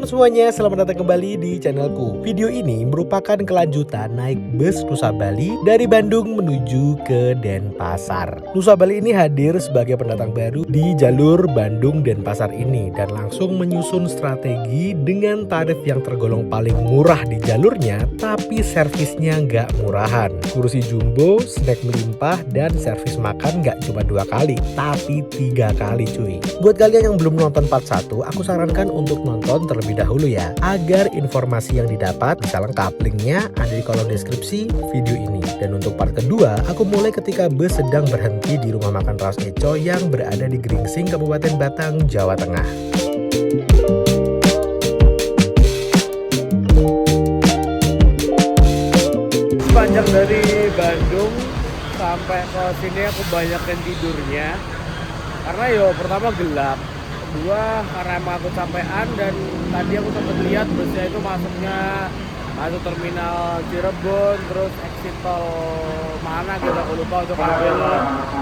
semuanya, selamat datang kembali di channelku. Video ini merupakan kelanjutan naik bus Nusa Bali dari Bandung menuju ke Denpasar. Nusa Bali ini hadir sebagai pendatang baru di jalur Bandung Denpasar ini dan langsung menyusun strategi dengan tarif yang tergolong paling murah di jalurnya, tapi servisnya nggak murahan. Kursi jumbo, snack melimpah, dan servis makan nggak cuma 2 kali, tapi 3 kali cuy. Buat kalian yang belum nonton part 1, aku sarankan untuk nonton terlebih dahulu ya, agar informasi yang didapat bisa lengkap. Linknya ada di kolom deskripsi video ini. Dan untuk part kedua, aku mulai ketika bus sedang berhenti di rumah makan Raos Eco yang berada di Gringsing, Kabupaten Batang, Jawa Tengah. Sepanjang dari Bandung sampai ke sini aku banyakin tidurnya karena pertama gelap, kedua karena emang aku capean, dan tadi aku sempat lihat busnya itu masuk terminal Cirebon, terus exit tol mana gitu aku lupa untuk ambil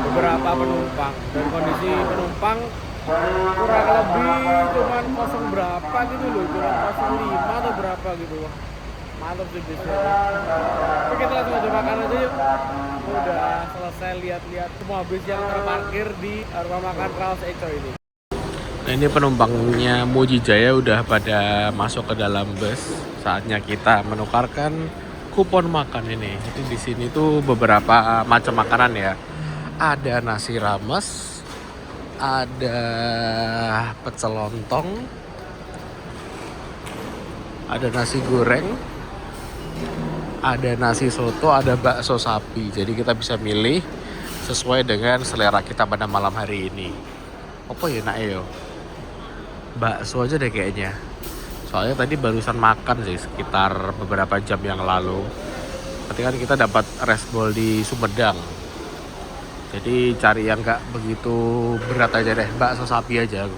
beberapa penumpang, dan kondisi penumpang kurang lebih cuman kosong berapa gitu loh, cuman 05 atau berapa gitu. Mantap sih bisnya. Oke, kita langsung aja makan aja yuk. Udah selesai lihat-lihat semua bis yang terparkir di rumah makan Raos Eco ini. Nah, ini penumpangnya Muji Jaya udah pada masuk ke dalam bus. Saatnya kita menukarkan kupon makan ini. Jadi di sini tuh beberapa macam makanan ya. Ada nasi rames, ada pecel lontong, ada nasi goreng, ada nasi soto, ada bakso sapi. Jadi kita bisa milih sesuai dengan selera kita pada malam hari ini. Apa ya nak yo? Bakso aja deh kayaknya. Soalnya tadi barusan makan sih sekitar beberapa jam yang lalu. Berarti kan kita dapat rest bowl di Sumedang. Jadi cari yang nggak begitu berat aja deh, bakso sapi aja.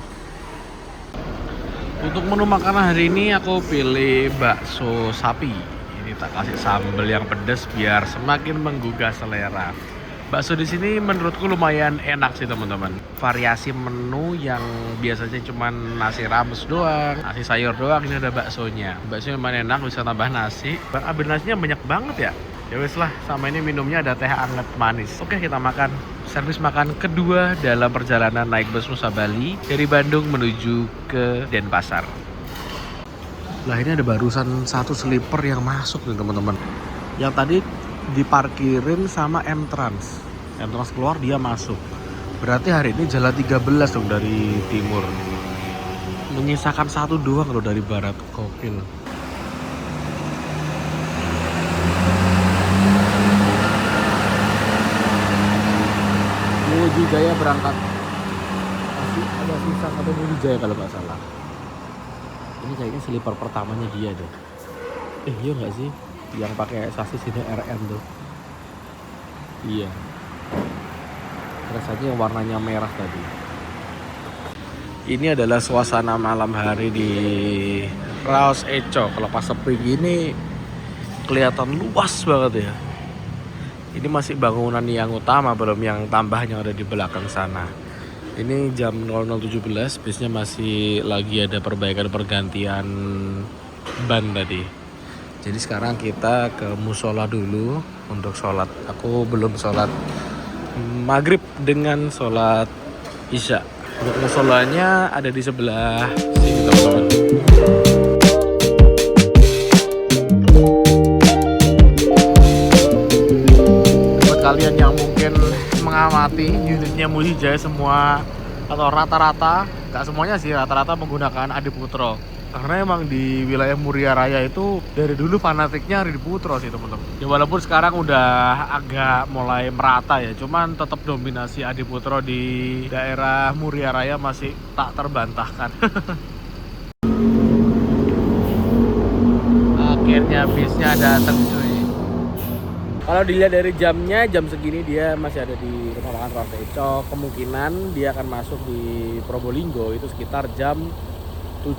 Untuk menu makanan hari ini aku pilih bakso sapi. Ini tak kasih sambal yang pedas biar semakin menggugah selera. Bakso di sini menurutku lumayan enak sih teman-teman. Variasi menu yang biasanya cuma nasi rames doang, nasi sayur doang, ini ada baksonya. Baksonya lumayan enak, bisa tambah nasi. Ambil nasinya banyak banget ya. Ya wes lah, sama ini minumnya ada teh anget manis. Oke, kita makan. Servis makan kedua dalam perjalanan naik bus Nusa Bali dari Bandung menuju ke Denpasar. Lah, ini ada barusan satu sleeper yang masuk nih teman-teman. Yang tadi diparkirin sama M-Trans. M-Trans keluar, dia masuk. Berarti hari ini jalan 13 dong dari timur. Menyisakan satu doang loh dari barat. Gokil. Muji Jaya berangkat. Masih ada sisa satu Muji Jaya kalau nggak salah. Ini kayaknya sleeper pertamanya dia deh. Iya nggak sih? Yang pakai sasis ini RM tuh. Iya. Rasanya yang warnanya merah tadi. Ini adalah suasana malam hari di Raos Eco. Kalau pas sepi gini kelihatan luas banget ya. Ini masih bangunan yang utama, belum yang tambahnya ada di belakang sana. Ini jam 00.17, bisnya masih lagi ada perbaikan pergantian ban tadi. Jadi sekarang kita ke musola dulu untuk sholat. Aku belum sholat maghrib dengan sholat isya. Untuk musolanya ada di sebelah sini teman-teman. Kalian yang mungkin mengamati unitnya Muji Jaya semua atau rata-rata, nggak semuanya sih, rata-rata menggunakan Adiputro. Karena emang di wilayah Muria Raya itu dari dulu fanatiknya Adiputro sih teman-teman. Ya walaupun sekarang udah agak mulai merata ya, cuman tetap dominasi Adiputro di daerah Muria Raya masih tak terbantahkan. Akhirnya bisnya datang cuy. Kalau dilihat dari jamnya, jam segini dia masih ada di rumah makan Raos Eco. Kemungkinan dia akan masuk di Probolinggo itu sekitar jam 7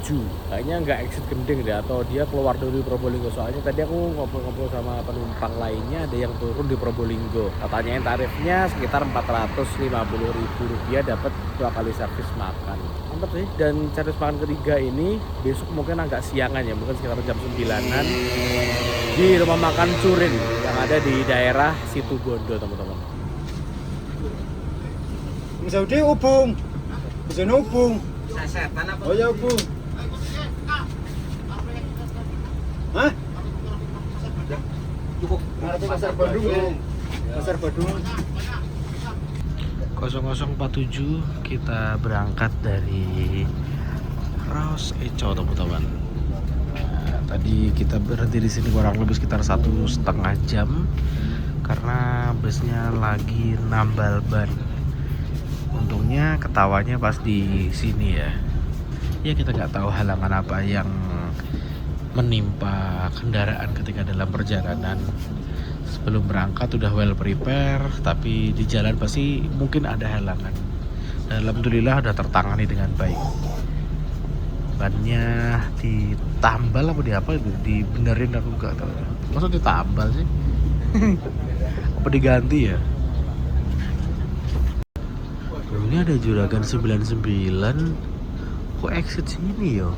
kayaknya nggak exit Gending deh, atau dia keluar dari Probolinggo. Soalnya tadi aku ngobrol-ngobrol sama penumpang lainnya, ada yang turun di Probolinggo. Tanyain tarifnya sekitar Rp450.000 dapat 2 kali servis makan. Mantap sih. Dan servis makan ketiga ini besok mungkin agak siangan ya, mungkin sekitar jam 9-an di rumah makan Curin yang ada di daerah Situbondo, teman-teman. Saudi hubung, bisa hubung. Oh ya hubung. Hah? Cukup. Pasar Bandung. Pasar Bandung. 0047 kita berangkat dari Raos Eco, teman-teman. Nah, tadi kita berhenti di sini kurang lebih sekitar 1,5 jam karena busnya lagi nambal ban. Untungnya ketawanya pas di sini ya. Ya kita nggak tahu halangan apa yang menimpa kendaraan ketika dalam perjalanan. Sebelum berangkat udah well prepare, tapi di jalan pasti mungkin ada halangan. Dan alhamdulillah udah tertangani dengan baik. Bannya ditambal apa di apa itu? Dibenerin, aku nggak tahu. Maksud ditambal sih? Apa diganti ya? Ini ada juragan 99. Kok exit sini yo?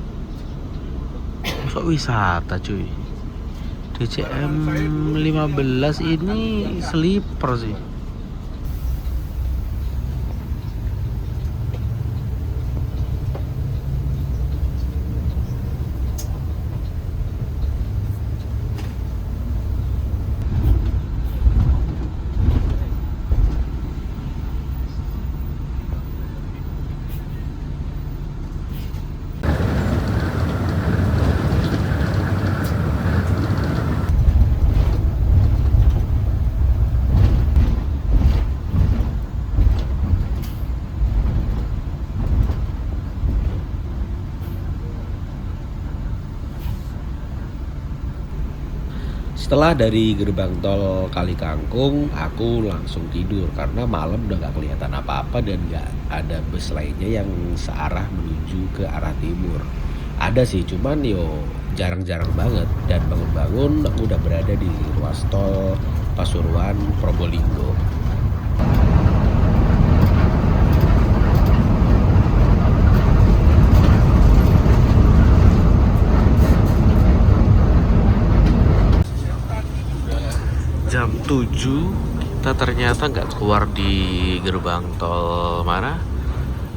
Masuk wisata cuy. DCM 15 ini sleeper sih. Setelah dari gerbang tol Kali Kangkung, aku langsung tidur karena malam udah gak kelihatan apa-apa dan gak ada bus lainnya yang searah menuju ke arah timur. Ada sih, cuman jarang-jarang banget. Dan bangun-bangun aku udah berada di ruas tol Pasuruan Probolinggo. Jam 7 kita ternyata nggak keluar di gerbang tol mana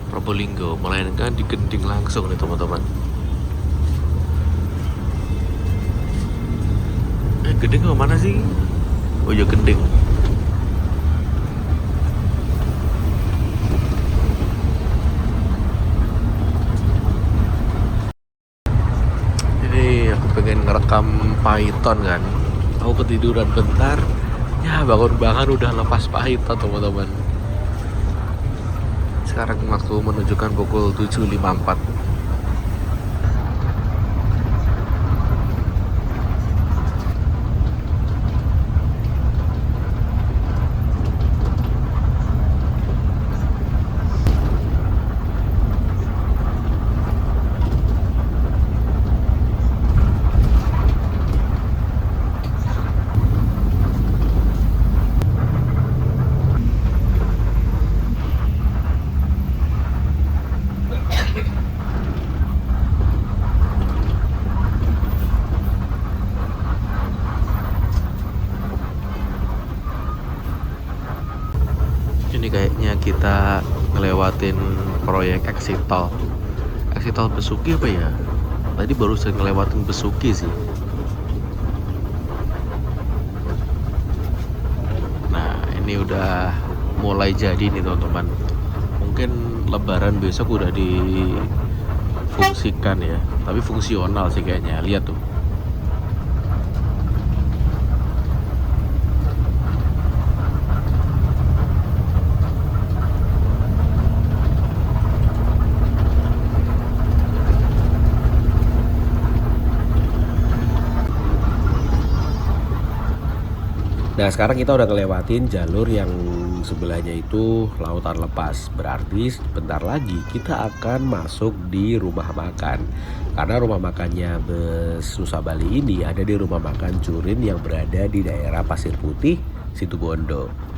Probolinggo, melainkan di Gending langsung nih teman-teman. Gending ke mana sih? Oh ya Gending. Ini aku pengen ngerekam Python kan. Aku ketiduran bentar, ya bangun-bangun udah lepas Python teman-teman. Sekarang waktu menunjukkan pukul 7.54. Ini kayaknya kita ngelewatin proyek exit tol Besuki apa ya? Tadi baru saya ngelewatin Besuki sih. Nah ini udah mulai jadi nih teman-teman. Mungkin lebaran besok udah difungsikan ya. Tapi fungsional sih kayaknya, lihat tuh. Nah sekarang kita udah ngelewatin jalur yang sebelahnya itu lautan lepas. Berarti bentar lagi kita akan masuk di rumah makan. Karena rumah makannya bus Nusa Bali ini ada di rumah makan Curin yang berada di daerah Pasir Putih, Situbondo.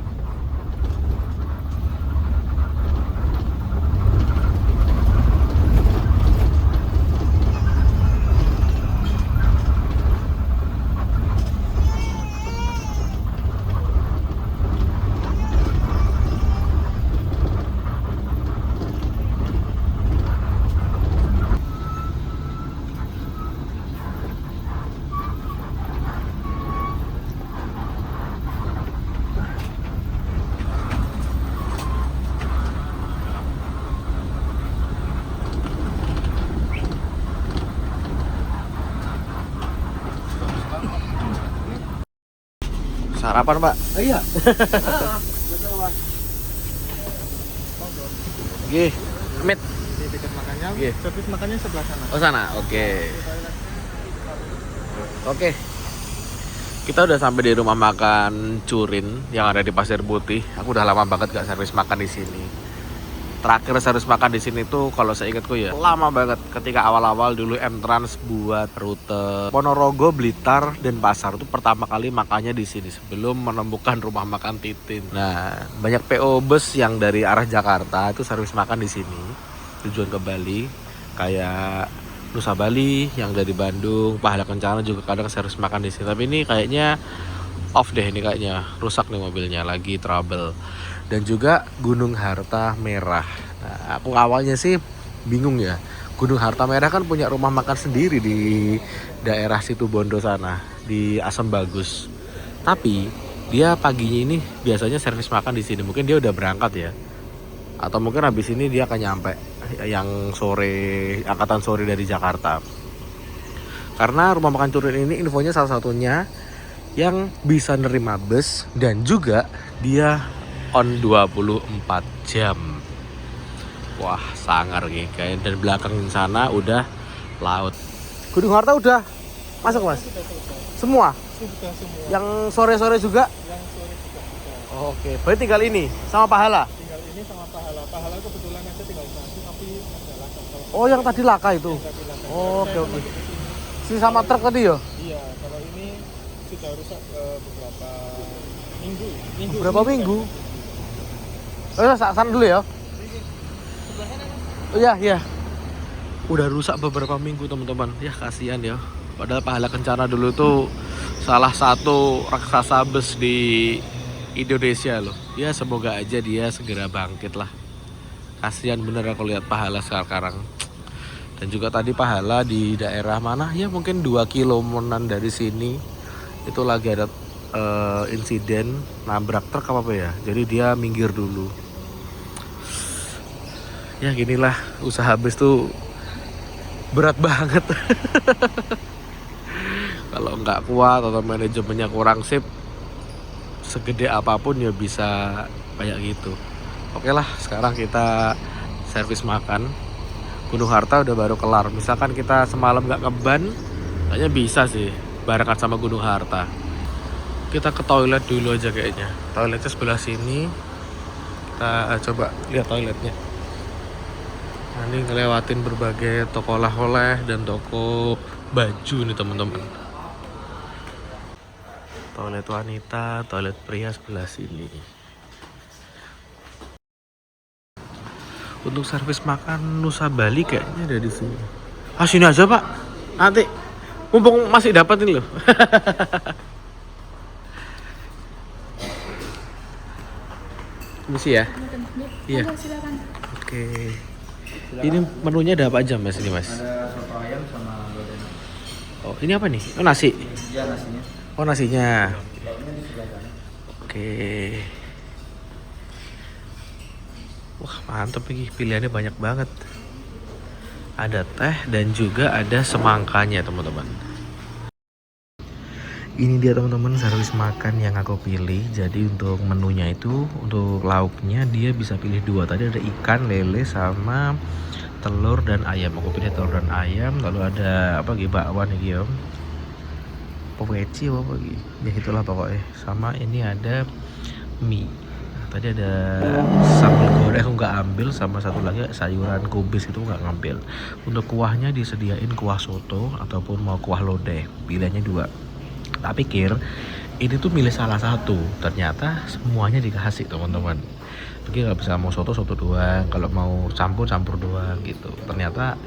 Sarapan Pak? Oh iya. Gih, mit. Di tiket makannya, Iya. servis makannya sebelah sana. Oh sana, oke. Oke. Kita udah sampai di rumah makan Curin yang ada di Pasir Putih. Aku udah lama banget gak servis makan di sini. Terakhir servis makan di sini tuh kalau saya ingatku ya lama banget ketika awal-awal dulu Entrans buat rute Ponorogo, Blitar dan Pasar itu pertama kali makannya di sini sebelum menemukan rumah makan Titin. Nah, banyak PO bus yang dari arah Jakarta itu servis makan di sini tujuan ke Bali, kayak Nusa Bali yang dari Bandung, Pahala Kencana juga kadang servis makan di sini. Tapi ini kayaknya off deh, ini kayaknya rusak nih mobilnya, lagi trouble. Dan juga Gunung Harta Merah. Nah, aku awalnya sih bingung ya. Gunung Harta Merah kan punya rumah makan sendiri di daerah Situbondo sana, di Asam Bagus. Tapi dia paginya ini biasanya servis makan di sini. Mungkin dia udah berangkat ya. Atau mungkin habis ini dia akan nyampe yang sore, angkatan sore dari Jakarta. Karena rumah makan Curin ini infonya salah satunya yang bisa nerima bus dan juga dia on 24 jam. Wah, sangar nih kayak. Dan belakang sana udah laut. Gunung Harta udah masuk Mas? Semua? Sudah semua. Yang sore-sore juga? Yang sore juga sudah. Oh, oke, berarti tinggal ini sama Pahala? Tinggal ini sama Pahala. Pahala kebetulan aja tinggal satu tapi ada laka. Oh, yang tadi laka itu? Yang tadi laka. Oh, oke, Saya oke. masuk ke sini. Si sama truk tadi ya? Iya, kalau ini sudah rusak beberapa minggu. Berapa minggu? Oh, sana dulu ya? Oh iya, iya. Udah rusak beberapa minggu teman-teman. Ya kasihan ya. Padahal Pahala Kencana dulu tuh salah satu raksasa bus di Indonesia loh. Ya semoga aja dia segera bangkit lah. Kasihan bener aku lihat Pahala sekarang. Dan juga tadi Pahala di daerah mana? Ya mungkin 2 kilometeran dari sini. Itu lagi ada insiden nabrak truk apa ya. Jadi dia minggir dulu. Ya ginilah usaha bus tuh berat banget. Kalau nggak kuat atau manajemennya kurang sip, segede apapun ya bisa kayak gitu. Oke lah, sekarang kita servis makan. Gunung Harta udah baru kelar. Misalkan kita semalam nggak ngeban, kayaknya bisa sih barengan sama Gunung Harta. Kita ke toilet dulu aja kayaknya. Toiletnya sebelah sini. Kita coba lihat toiletnya. Ini ngelewatin berbagai toko oleh-oleh dan toko baju nih teman-teman. Toilet wanita, toilet pria sebelah sini. Untuk servis makan Nusa Bali kayaknya ada di sini. Ah sini aja Pak. Nanti mumpung masih dapetin loh. Misi ya? Iya. Oke. Ini menunya ada apa aja Mas ini Mas? Ada soto ayam sama lodeh. Oh ini apa nih? Oh nasi. Iya nasinya. Oh nasinya. Lauknya di sebelah sana. Oke. Wah mantep nih, pilihannya banyak banget. Ada teh dan juga ada semangkanya teman-teman. Ini dia teman-teman servis makan yang aku pilih. Jadi untuk menunya itu, untuk lauknya dia bisa pilih 2. Tadi ada ikan, lele, sama telur dan ayam. Aku pilih telur dan ayam. Lalu ada apa lagi, bakwan nih ya. peweci apa lagi ya itulah pokoknya. Sama ini ada mie. Tadi ada sambal goreng aku nggak ambil, sama satu lagi sayuran kubis itu nggak ngambil. Untuk kuahnya disediain kuah soto ataupun mau kuah lodeh, pilihannya dua. Tak pikir ini tuh milih salah satu, ternyata semuanya dikasih teman-teman. Jadi nggak bisa mau soto doang, kalau mau campur doang gitu. Ternyata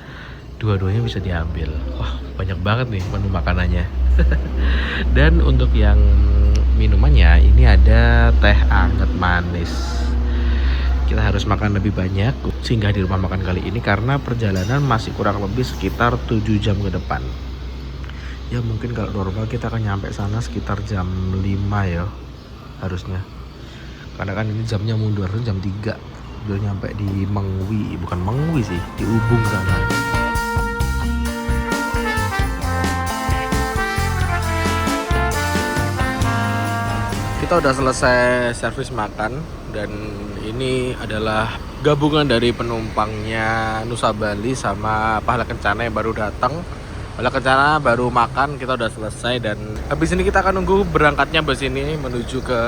dua-duanya bisa diambil. Wah banyak banget nih menu makanannya. Dan untuk yang minumannya ini ada teh anget manis. Kita harus makan lebih banyak singgah di rumah makan kali ini karena perjalanan masih kurang lebih sekitar 7 jam ke depan. Ya mungkin kalau normal kita akan nyampe sana sekitar jam 5 ya harusnya. Karena kan ini jamnya mundur, jam 3 udah nyampe di Mengwi, bukan Mengwi sih, di Ubung sana. Kita udah selesai servis makan dan ini adalah gabungan dari penumpangnya Nusa Bali sama Pahala Kencana yang baru datang. Pahala Kencana baru makan, kita udah selesai dan habis ini kita akan nunggu berangkatnya bus ini menuju ke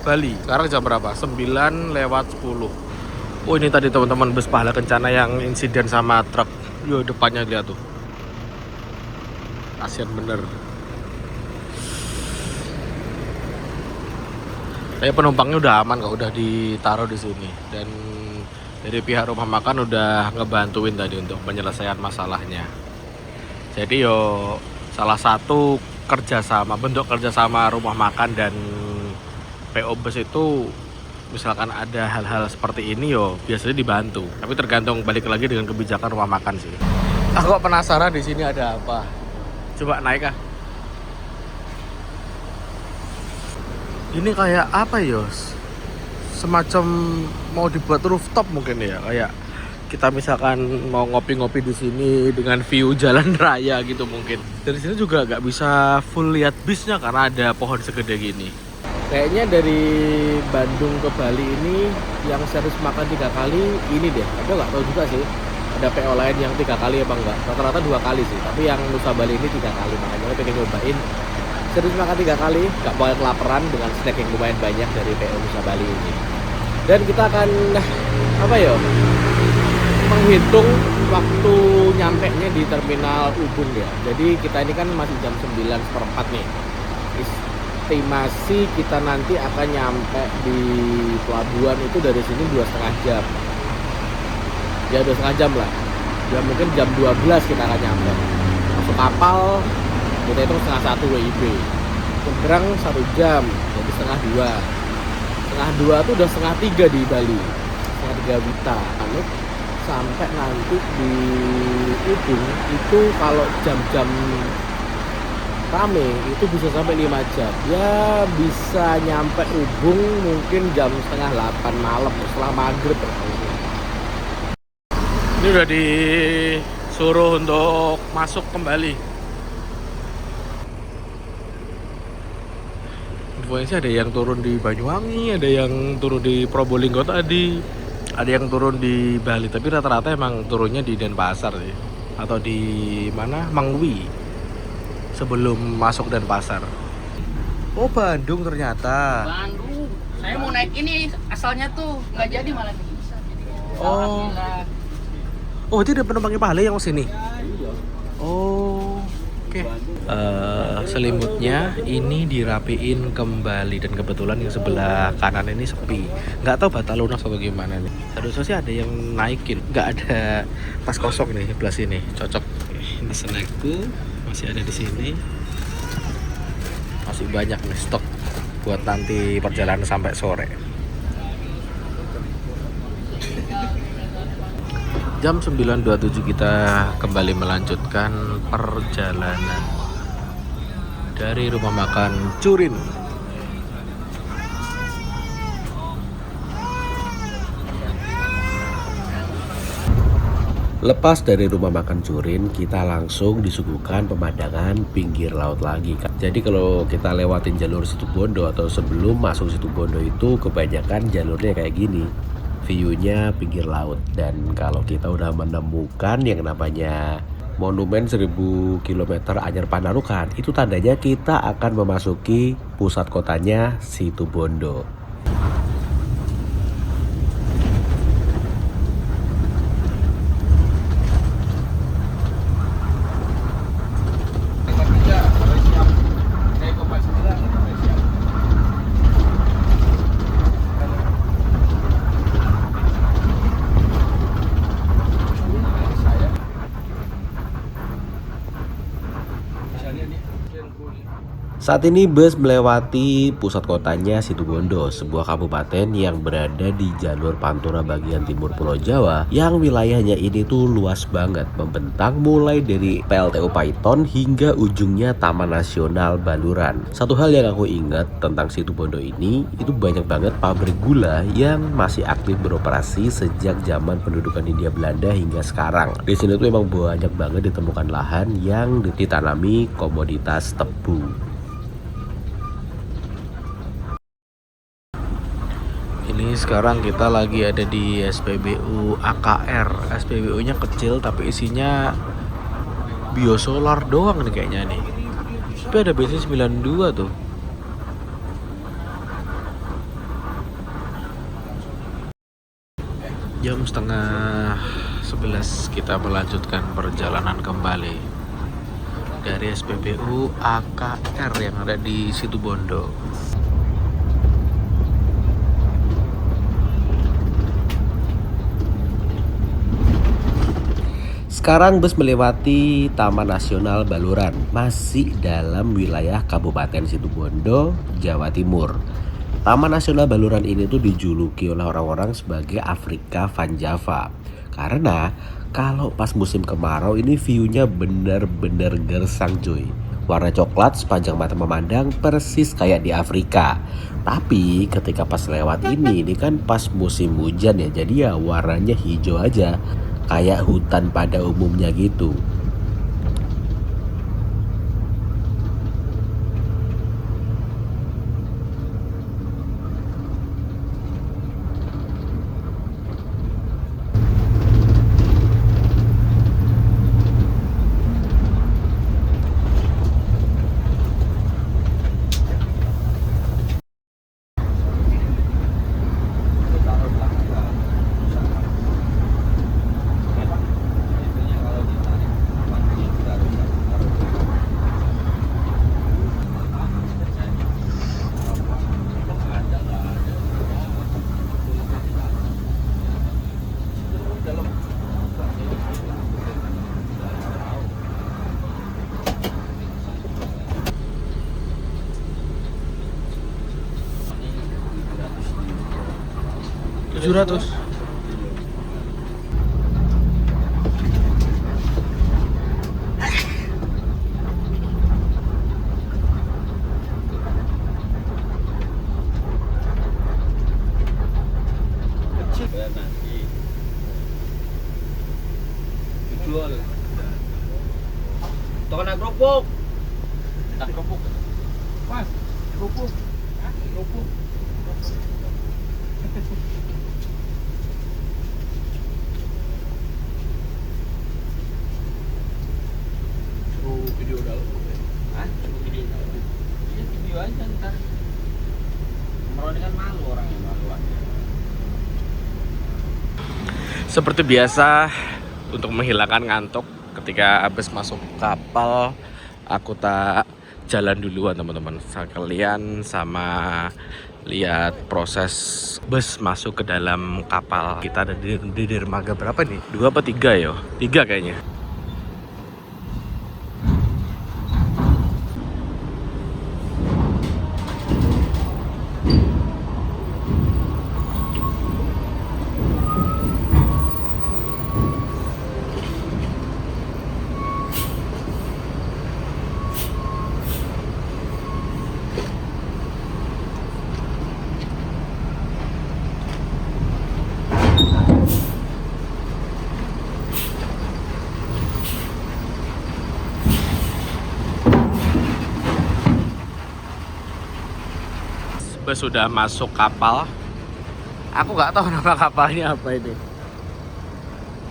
Bali. Sekarang jam berapa? 9:10. Oh ini tadi teman-teman bus Pahala Kencana yang insiden sama truk. Yo depannya lihat tuh. Kasian bener. Tapi penumpangnya udah aman kok, udah ditaruh di sini dan dari pihak rumah makan udah ngebantuin tadi untuk penyelesaian masalahnya. Jadi yo salah satu bentuk kerjasama rumah makan dan PO Bus itu misalkan ada hal-hal seperti ini yo biasanya dibantu. Tapi tergantung balik lagi dengan kebijakan rumah makan sih. Aku kok penasaran di sini ada apa. Coba naik ah. Ini kayak apa Yos? Semacam mau dibuat rooftop mungkin ya, kayak kita misalkan mau ngopi-ngopi di sini dengan view jalan raya gitu mungkin. Dari sini juga nggak bisa full lihat bisnya karena ada pohon segede gini. Kayaknya dari Bandung ke Bali ini yang servis makan 3 kali ini deh. Aku nggak tahu juga sih. Ada PO lain yang 3 kali apa enggak? Rata-rata 2 kali sih. Tapi yang Nusa Bali ini 3 kali, makanya aku pengen nyobain. Servis makan 3 kali, nggak boleh kelaparan dengan snack yang lumayan banyak dari PO Nusa Bali ini. Dan kita akan menghitung waktu nyampe nya di terminal Ubung ya. Jadi kita ini kan masih jam 9:04 nih. Estimasi kita nanti akan nyampe di pelabuhan itu dari sini 2,5 jam. Ya 2,5 jam lah. Ya mungkin jam 12 kita akan nyampe. Masuk kapal kita hitung 1:30 WIB. Nyebrang 1 jam, jadi 1:30. 1:30 tuh udah 2:30 di Bali. 2:30 Wita. Lalu sampai nanti di Ubung itu kalau jam-jam rame itu bisa sampai 5 jam. Ya bisa nyampe Ubung mungkin jam 7:30 malam setelah maghrib. Ini udah disuruh untuk masuk kembali. Infonya sih ada yang turun di Banyuwangi, ada yang turun di Probolinggo tadi, ada yang turun di Bali, tapi rata-rata emang turunnya di Denpasar sih, atau di mana Mengwi sebelum masuk Denpasar. Oh Bandung ternyata. Bandung. Saya mau naik ini asalnya tuh nggak jadi malah bisa. Oh. Oh itu ada penumpangnya Pahala yang sini. Oh. Oke. Selimutnya ini dirapiin kembali dan kebetulan yang sebelah kanan ini sepi. Nggak tahu batal lunas atau gimana nih. Harusnya sih ada yang naikin. Nggak ada tas kosong nih sebelah sini. Cocok. Ini snackku masih ada di sini. Masih banyak nih stok buat nanti perjalanan sampai sore. Jam 9.27 kita kembali melanjutkan perjalanan dari rumah makan Curin. Lepas dari rumah makan Curin, kita langsung disuguhkan pemandangan pinggir laut lagi. Jadi kalau kita lewatin jalur Situbondo atau sebelum masuk Situbondo itu kebanyakan jalurnya kayak gini. View-nya pinggir laut, dan kalau kita udah menemukan yang namanya Monumen 1000 km Anyar Panarukan, itu tandanya kita akan memasuki pusat kotanya Situbondo. Saat ini bus melewati pusat kotanya Situbondo, sebuah kabupaten yang berada di jalur Pantura bagian timur Pulau Jawa, yang wilayahnya ini tuh luas banget, membentang mulai dari PLTU Paiton hingga ujungnya Taman Nasional Baluran. Satu hal yang aku ingat tentang Situbondo ini, itu banyak banget pabrik gula yang masih aktif beroperasi sejak zaman pendudukan Hindia Belanda hingga sekarang. Di sini tuh emang banyak banget ditemukan lahan yang ditanami komoditas tebu. Ini sekarang kita lagi ada di SPBU AKR. SPBU-nya kecil tapi isinya biosolar doang nih kayaknya nih. Tapi ada bensin 92 tuh. Jam setengah 11 kita melanjutkan perjalanan kembali dari SPBU AKR yang ada di Situbondo. Sekarang bus melewati Taman Nasional Baluran, masih dalam wilayah Kabupaten Situbondo, Jawa Timur. Taman Nasional Baluran ini tuh dijuluki oleh orang-orang sebagai Afrika Van Java. Karena kalau pas musim kemarau ini view-nya bener-bener gersang cuy. Warna coklat sepanjang mata memandang persis kayak di Afrika. Tapi ketika pas lewat ini kan pas musim hujan ya, jadi ya warnanya hijau aja. Kayak hutan pada umumnya gitu. $700. Jual. Tokon na kerupuk. Tak kerupuk. Mas, kerupuk. Kerupuk. Suruh video dalam. Hah? Suruh video dalam. Iya video aja ntar. Meroni kan malu orang yang maluan. Seperti biasa, untuk menghilangkan ngantuk ketika habis masuk kapal, aku tak jalan duluan teman-teman. Sekalian sama lihat proses bus masuk ke dalam kapal. Kita ada di dermaga berapa nih? 2 apa 3 ya? 3 kayaknya. Bus sudah masuk kapal. Aku nggak tahu nama kapalnya apa ini.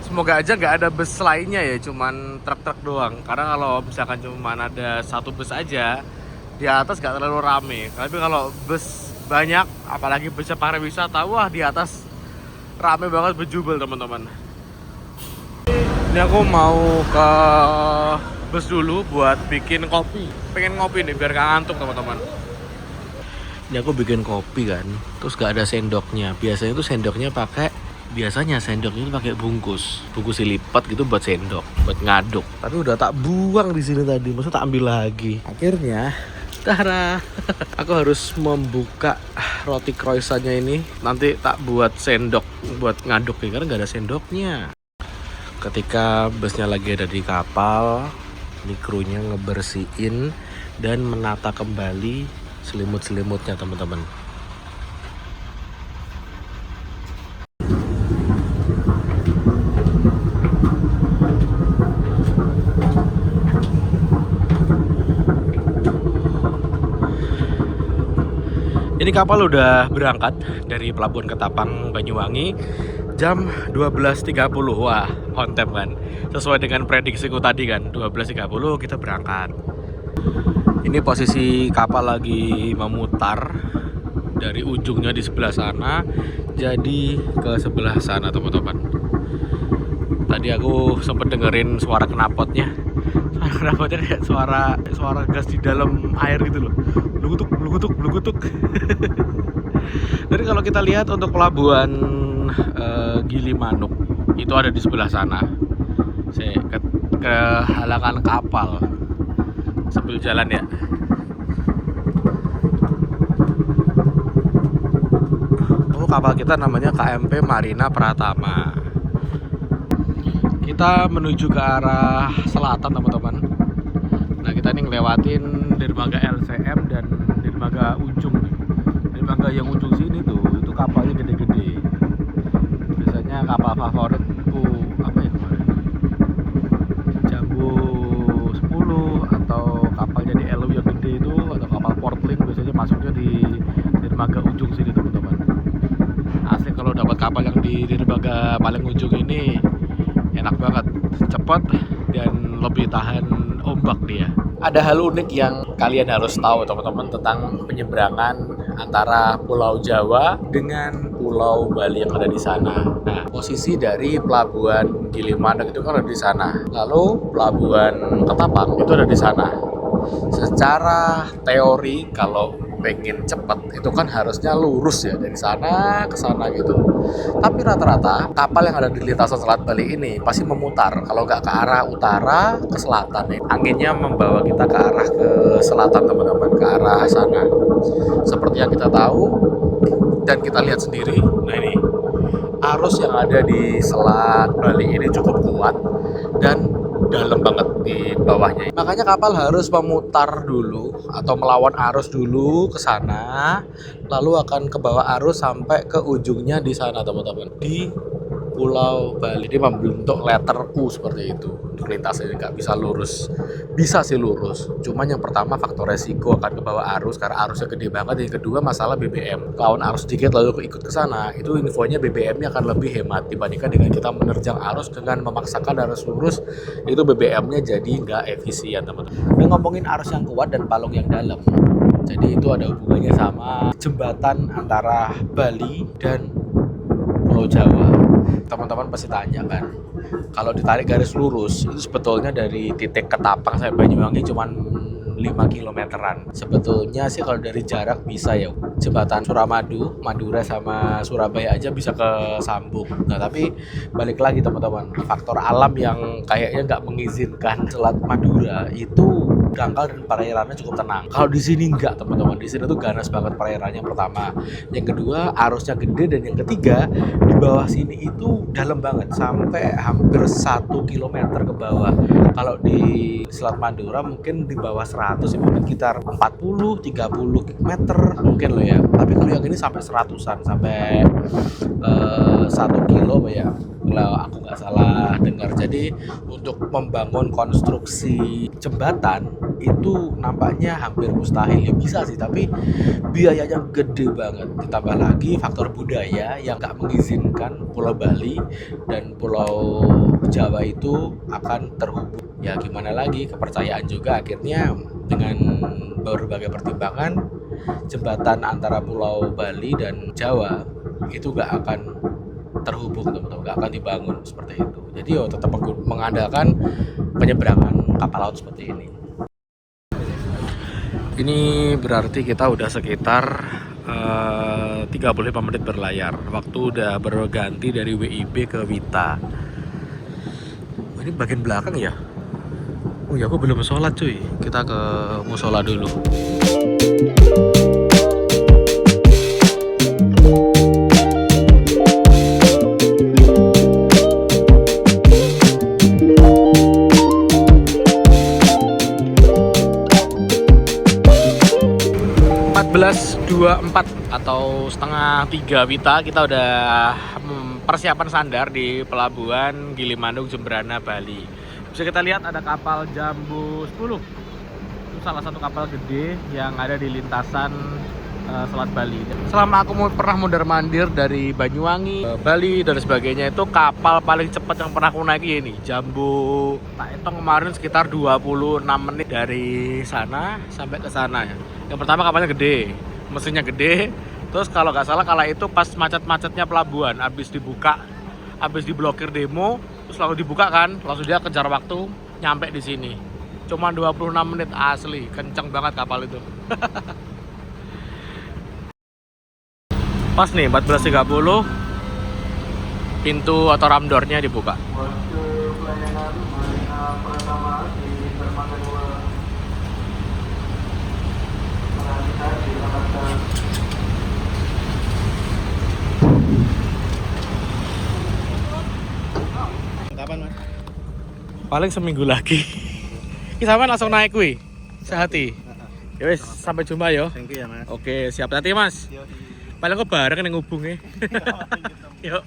Semoga aja nggak ada bus lainnya ya, cuman truk-truk doang. Karena kalau misalkan cuman ada satu bus aja, di atas nggak terlalu rame. Tapi kalau bus banyak, apalagi busnya pariwisata, wah di atas rame banget, bejubel teman-teman. Ini aku mau ke bus dulu buat bikin kopi. Pengen ngopi nih biar gak ngantuk teman-teman. Ini aku bikin kopi kan, terus gak ada sendoknya. Biasanya tuh sendoknya sendoknya itu pakai bungkus dilipat gitu buat sendok, buat ngaduk. Tapi udah tak buang di sini tadi, maksudnya tak ambil lagi. Akhirnya, tara, aku harus membuka roti croissantnya ini. Nanti tak buat sendok buat ngaduk nih, karena gak ada sendoknya. Ketika busnya lagi ada di kapal, ini krunya ngebersihin dan menata kembali selimut-selimutnya teman-teman. Ini kapal udah berangkat dari Pelabuhan Ketapang Banyuwangi jam 12.30. Wah, on time kan. Sesuai dengan prediksiku tadi kan, 12.30 kita berangkat. Ini posisi kapal lagi memutar dari ujungnya di sebelah sana jadi ke sebelah sana teman-teman. Tadi aku sempat dengerin suara knalpotnya. Suara knalpotnya kayak suara gas di dalam air gitu loh. Blugutuk. Jadi kalau kita lihat untuk pelabuhan Gilimanuk itu ada di sebelah sana. Saya ke halangan kapal sambil jalan ya. Oh, kapal kita namanya KMP Marina Pratama. Kita menuju ke arah selatan teman-teman. Nah, kita ini ngelewatin dermaga LCM dan dermaga ujung nih. Dermaga yang ujung sini tuh, itu kapalnya gede-gede. Biasanya kapal favorit apa ya kemarin? Jambu 10 atau kapal jadi LU yang gede itu, atau kapal Portling biasanya masuknya di dermaga ujung sini teman-teman. Asli kalau dapat kapal yang di dermaga paling ujung ini enak banget, cepat dan lebih tahan ombak dia. Ada hal unik yang kalian harus tahu teman-teman tentang penyeberangan antara Pulau Jawa dengan Pulau Bali yang ada di sana. Nah, posisi dari pelabuhan Gilimanuk itu kan ada di sana. Lalu pelabuhan Ketapang itu ada di sana. Secara teori kalau pengen cepat itu kan harusnya lurus ya dari sana ke sana gitu. Tapi rata-rata kapal yang ada di lintasan Selat Bali ini pasti memutar. Kalau nggak ke arah utara ke selatan nih. Anginnya membawa kita ke arah ke selatan teman-teman, ke arah sana. Seperti yang kita tahu dan kita lihat sendiri. Nah ini arus yang ada di Selat Bali ini cukup kuat dan dalam banget di bawahnya. Makanya kapal harus memutar dulu atau melawan arus dulu ke sana, lalu akan ke bawah arus sampai ke ujungnya di sana teman-teman. Di Pulau Bali ini membentuk letter U seperti itu. Untuk lintas ini nggak bisa lurus. Bisa sih lurus. Cuman yang pertama faktor resiko akan ke bawah arus karena arusnya gede banget. Yang kedua masalah BBM. Lawan arus sedikit lalu ikut ke sana, itu infonya BBM-nya akan lebih hemat dibandingkan dengan kita menerjang arus dengan memaksakan arus lurus. Itu BBM-nya jadi nggak efisien teman-teman. Ini ngomongin arus yang kuat dan palung yang dalam. Jadi itu ada hubungannya sama jembatan antara Bali dan Pulau Jawa. Teman-teman pasti tanya kan, kalau ditarik garis lurus itu sebetulnya dari titik Ketapang sampai Banyuwangi cuman 5 kilometeran. Sebetulnya sih kalau dari jarak bisa ya, jembatan Suramadu, Madura sama Surabaya aja bisa kesambung. Nah tapi balik lagi teman-teman, faktor alam yang kayaknya nggak mengizinkan Selat Madura itu dangkal dan perairannya cukup tenang. Kalau di sini enggak teman-teman, di sini tuh ganas banget perairannya yang pertama. Yang kedua arusnya gede dan yang ketiga di bawah sini itu dalam banget sampai hampir 1 kilometer ke bawah. Kalau di Selat Madura mungkin di bawah 100 ya, mungkin sekitar 40-30 meter mungkin loh ya. Tapi kalau yang ini sampai 100-an, sampai 1 kilo ya, 50 kalau aku nggak salah dengar. Jadi untuk membangun konstruksi jembatan itu nampaknya hampir mustahil. Ya bisa sih, tapi biayanya gede banget. Ditambah lagi faktor budaya yang nggak mengizinkan Pulau Bali dan Pulau Jawa itu akan terhubung. Ya gimana lagi, kepercayaan juga akhirnya dengan berbagai pertimbangan jembatan antara Pulau Bali dan Jawa itu gak akan terhubung, teman-teman, gak akan dibangun seperti itu. Jadi tetap mengandalkan penyeberangan kapal laut seperti ini. Ini berarti kita udah sekitar 35 menit berlayar. Waktu udah berganti dari WIB ke Wita. Ini bagian belakang ya. Oh ya, aku belum sholat cuy. Kita ke musola dulu. Atau setengah 3 Wita, kita udah persiapan sandar di pelabuhan Gilimanuk, Jembrana, Bali. Bisa kita lihat ada kapal Jambu 10. Itu salah satu kapal gede yang ada di lintasan Selat Bali. Selama aku pernah mondar-mandir dari Banyuwangi, Bali dan sebagainya, itu kapal paling cepat yang pernah aku naiki ini Jambu. Tak hitung kemarin sekitar 26 menit dari sana sampai ke sana ya. Yang pertama kapalnya gede, mesinnya gede. Terus kalau nggak salah kala itu pas macet-macetnya pelabuhan, habis dibuka, habis diblokir demo, terus langsung dibuka kan, langsung dia kejar waktu nyampe di sini. Cuma 26 menit, asli kenceng banget kapal itu. Pas nih 14.30 pintu atau ramdornya dibuka. Kapan, Mas? Paling seminggu lagi. Kita langsung naik kuy. Sehati. Ya wis, sampai jumpa yo. Thank you ya, Mas. Oke, siap hati Mas. Paling kok bareng ning ngubunge. Yuk.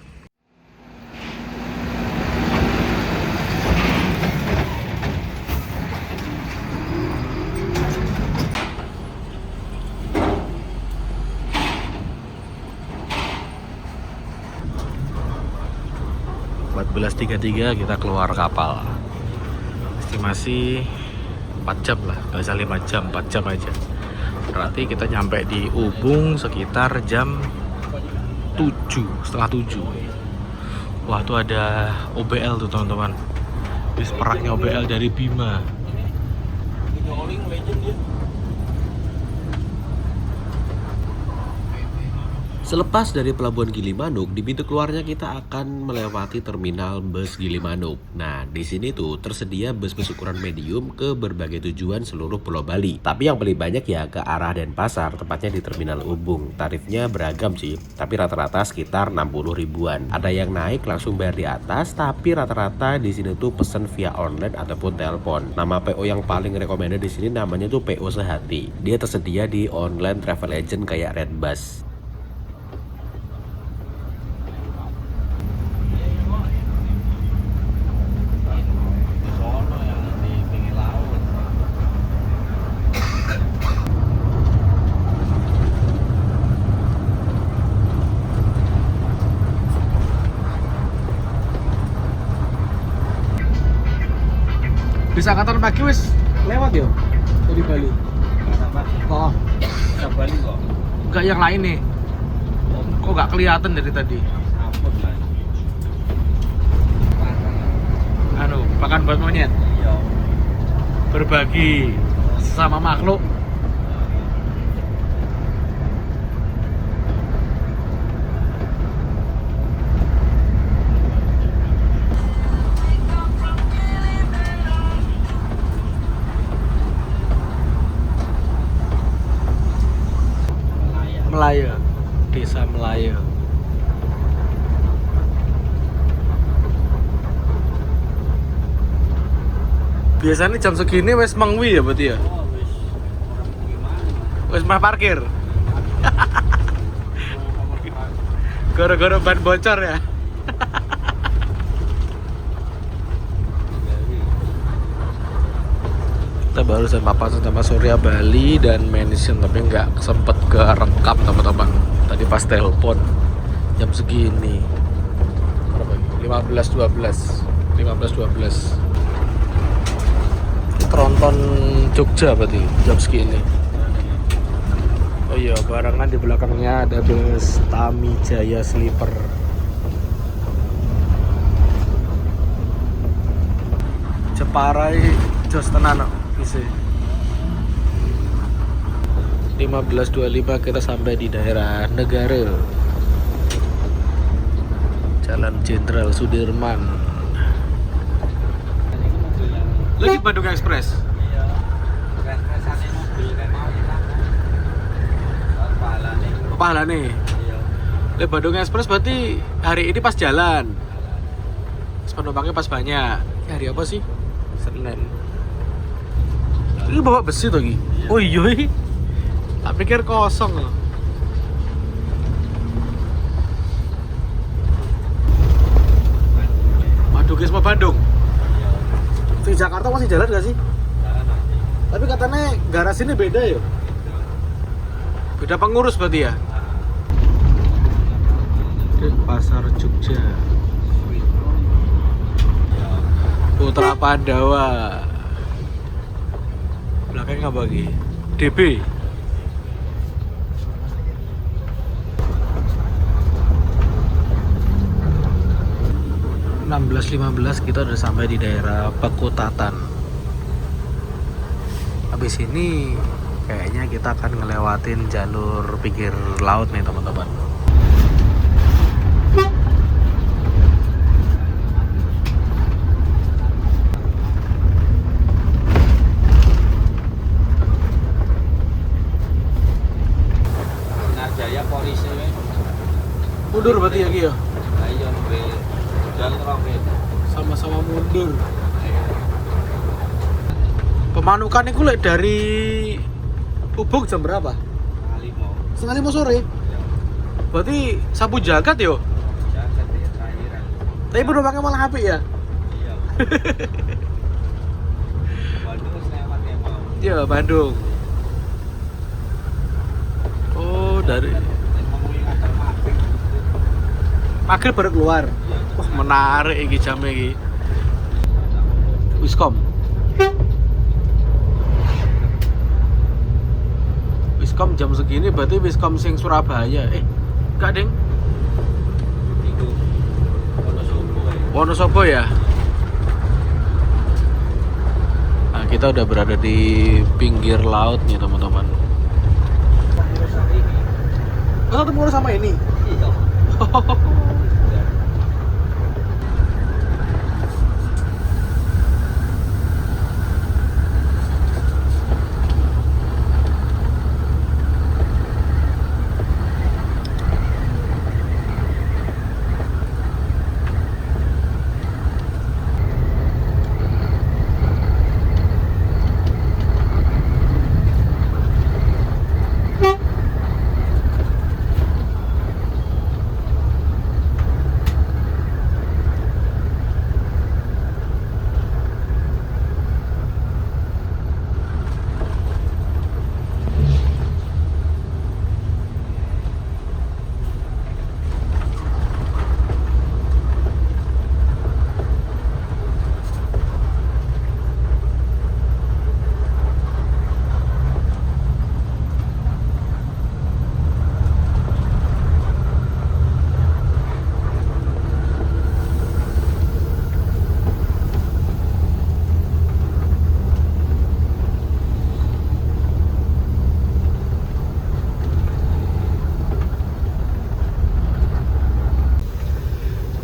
kita keluar kapal. Estimasi 4 jam lah, nggak usah 5 jam, 4 jam aja. Berarti kita nyampe di Ubung sekitar jam 7, setengah 7. Wah, tuh ada OBL tuh teman-teman. Bis peraknya OBL dari Bima. Selepas dari pelabuhan Gilimanuk, di pintu keluarnya kita akan melewati terminal bus Gilimanuk. Nah, di sini tuh tersedia bus-bus ukuran medium ke berbagai tujuan seluruh Pulau Bali. Tapi yang paling banyak ya ke arah Denpasar, tepatnya di terminal Ubung. Tarifnya beragam sih, tapi rata-rata sekitar 60 ribuan. Ada yang naik langsung bayar di atas, tapi rata-rata di sini tuh pesen via online ataupun telepon. Nama PO yang paling recommended di sini namanya tuh PO Sehati. Dia tersedia di online travel agent kayak Redbus. Bisa angkatan pagi wis lewat yo dari Bali. Kenapa? Oh, Ke Bali kok. enggak yang lain nih. Kok nggak kelihatan dari tadi? Ampun lah. Anu, makan buat monyet. Iya. Berbagi sesama makhluk. Melaya, desa Melaya. Biasanya jam segini wes mangwi ya berarti ya? Oh, wis. Orang gimana? Wes mah parkir. Gara-gara ban bocor ya. Kita barusan papasan sama Surya Bali dan mention, tapi nggak sempet kerekam teman-teman. Tadi pas telepon jam segini berapa? 15.12 Tronton Jogja berarti jam segini. Oh iya, barengan di belakangnya ada bus Tamijaya Sleeper. Ceparai jos tenan bisa. 15.25 kita sampai di daerah Negara. Jalan Jenderal Sudirman. Lagi Bandung Express. Iya. Res-resane mobil kayak mau kita. Pahalane. Pahalane. Iya. Le Bandung Express berarti hari ini pas jalan. Penumpangnya pas banyak. Ini hari apa sih? Senin. Ini bawa besi tuh Gi? Oh iya. Tak pikir kosong loh. Madukisme Bandung. Di Jakarta masih jalan gak sih? Jalan nanti. Tapi katanya garasi ini beda ya? Beda pengurus berarti ya? Pasar Jogja. Putra Pandawa. Belakangnya apa lagi? DB. Jam 16.15 kita udah sampai di daerah Pekutatan. Habis ini kayaknya kita akan ngelewatin jalur pinggir laut nih teman-teman. Jaya polisi weh. Mundur berarti ya Ki ya? Ayo nunggu jalan roket. Sama-sama mundur. Pemanukan itu lek dari Ubung jam berapa? Limo. Setengah 5 sore. Berarti sapu jagat yo. Jalan ya terakhiran. Tapi penumpangnya malah apik ya? Iya. Bandung wis lewat ya mau. Iya, Bandung. Oh, dari Ngomongin ngantar maghrib. maghrib baru keluar. Wah, menarik iki jam iki. Wiskom. Wiskom jam segini berarti Wiskom sing Surabaya. Enggak, Ding. Iku Wonosobo ya. Wonosobo ya. Nah, kita udah berada di pinggir laut nih, teman-teman. Oh, satu murah sama ini. Iya.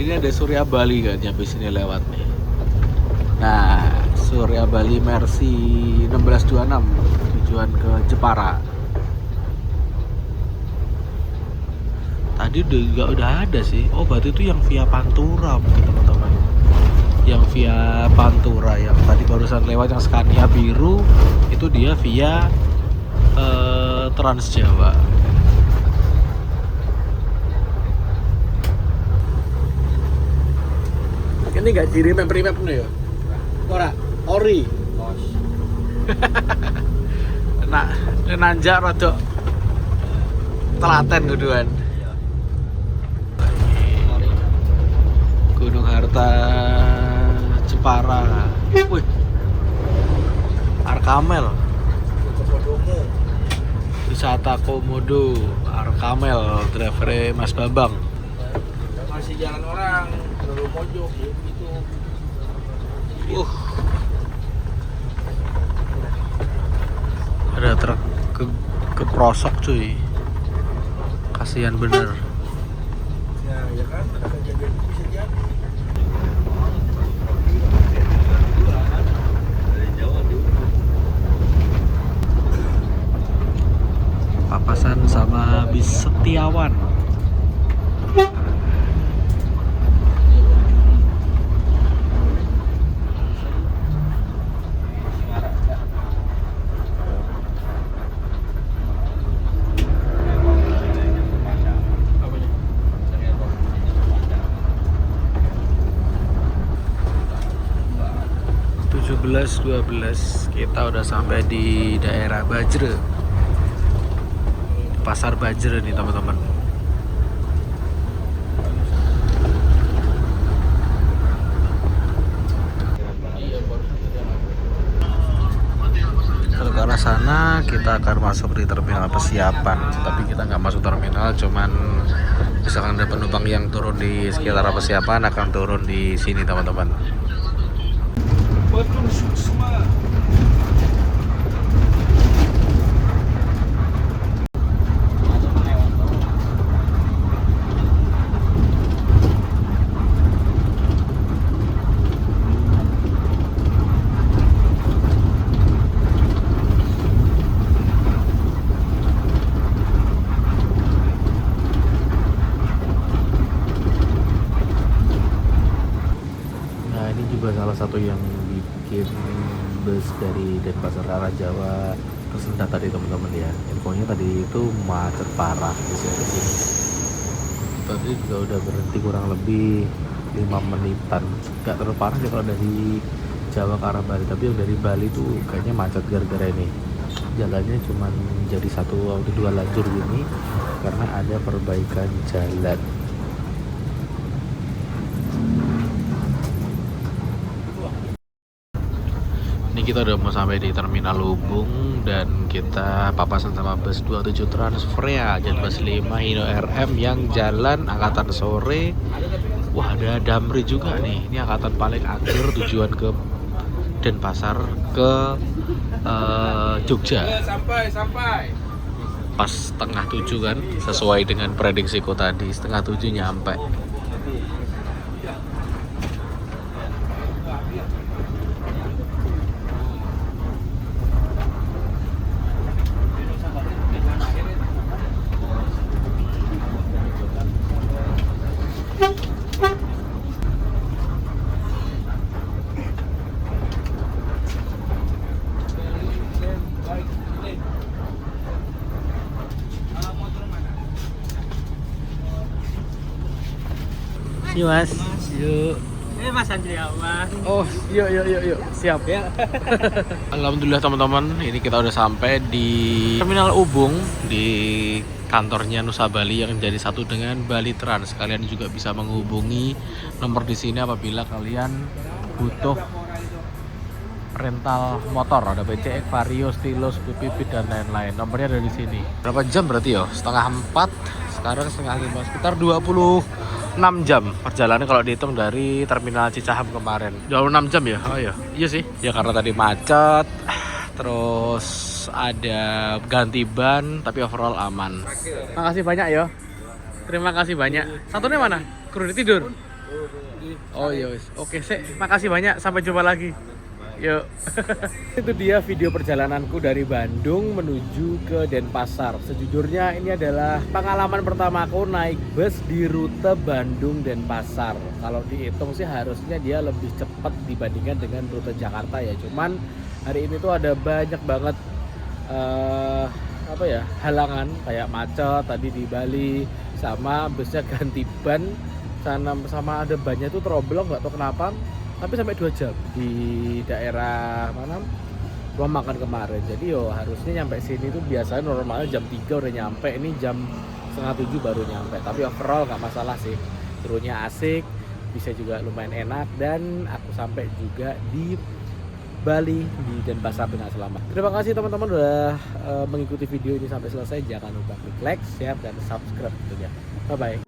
Ini ada Surya Bali kan nyampe sini lewat nih. Nah, Surya Bali Mercy 1626 tujuan ke Jepara. Tadi udah ada sih. Oh, berarti itu yang via Pantura teman-teman. Yang via Pantura yang tadi barusan lewat yang Scania biru itu dia via Trans Jawa. Ini nggak kiri map nih ya? Ora, ori. Kos. nanjak rada telaten kuduan. Gunung Harta Jepara. Wih. Arkamel. Wisata Komodo, Arkamel, driver Mas Bambang. Masih jalan orang, terlalu mojok gitu. Ada truk keprosok cuy. Kasihan bener. Ya kan, ada kejadian itu bisa jadi. Papasan sama bis Setiawan. Belas 12 kita udah sampai di daerah Bajre, pasar Bajre nih teman-teman. Kalau ke arah sana kita akan masuk di terminal Persiapan, tapi kita nggak masuk terminal, cuman misalkan ada penumpang yang turun di sekitar Persiapan akan turun di sini teman-teman. Nah ini juga salah satu yang bikin bus dari Denpasar ke arah Jawa tersendat tadi teman-teman ya. Infonya tadi itu macet parah di sini. Tadi juga udah berhenti kurang lebih 5 menitan. Gak terlalu parah sih kalau dari Jawa ke arah Bali, tapi yang dari Bali tuh kayaknya macet gara-gara ini. Jalannya cuma jadi 1 atau 2 lajur gini karena ada perbaikan jalan. Ini kita udah mau sampai di Terminal Lubung dan kita papasan sama bus 27 Transfrea Janbus 5 Hino RM yang jalan angkatan sore. Wah, ada Damri juga nih. Ini angkatan paling akhir tujuan ke Denpasar ke Jogja. Sampai. Pas setengah 7 kan, sesuai dengan prediksiku tadi, setengah 7 nyampe. Yuk mas, yuk. Mas Andriawan. Oh, yuk, siap ya. Alhamdulillah teman-teman, ini kita udah sampai di Terminal Ubung di kantornya Nusa Bali yang jadi satu dengan Bali Trans. Kalian juga bisa menghubungi nomor di sini apabila kalian butuh rental motor. Ada BCX, Vario, Stilos, Pipit dan lain-lain. Nomornya ada di sini. Berapa jam berarti ya? Setengah 4. Sekarang setengah 5. Sekitar 26 jam perjalanan kalau dihitung dari Terminal Cicahem kemarin. 26 jam ya? Oh iya sih. Ya karena tadi macet, terus ada ganti ban, tapi overall aman. Makasih banyak ya. Terima kasih banyak. Satunya mana? Kru tidur. Oh iya wis. Oke, makasih banyak. Sampai jumpa lagi. Yuk. Itu dia video perjalananku dari Bandung menuju ke Denpasar. Sejujurnya ini adalah pengalaman pertamaku naik bus di rute Bandung-Denpasar. Kalau dihitung sih harusnya dia lebih cepat dibandingkan dengan rute Jakarta ya. Cuman hari ini tuh ada banyak banget halangan kayak macet tadi di Bali, sama busnya ganti ban, sama ada bannya tuh trouble nggak tahu kenapa. Tapi sampai 2 jam di daerah mana? rumah makan kemarin. Jadi yo harusnya nyampe sini tuh biasanya normalnya jam 3 udah nyampe, ini jam setengah 7 baru nyampe. Tapi overall nggak masalah sih, turunnya asik, bisa juga lumayan enak, dan aku sampai juga di Bali di Denpasar dengan selamat. Terima kasih teman-teman udah mengikuti video ini sampai selesai. Jangan lupa klik like, share, dan subscribe tentunya. Bye bye.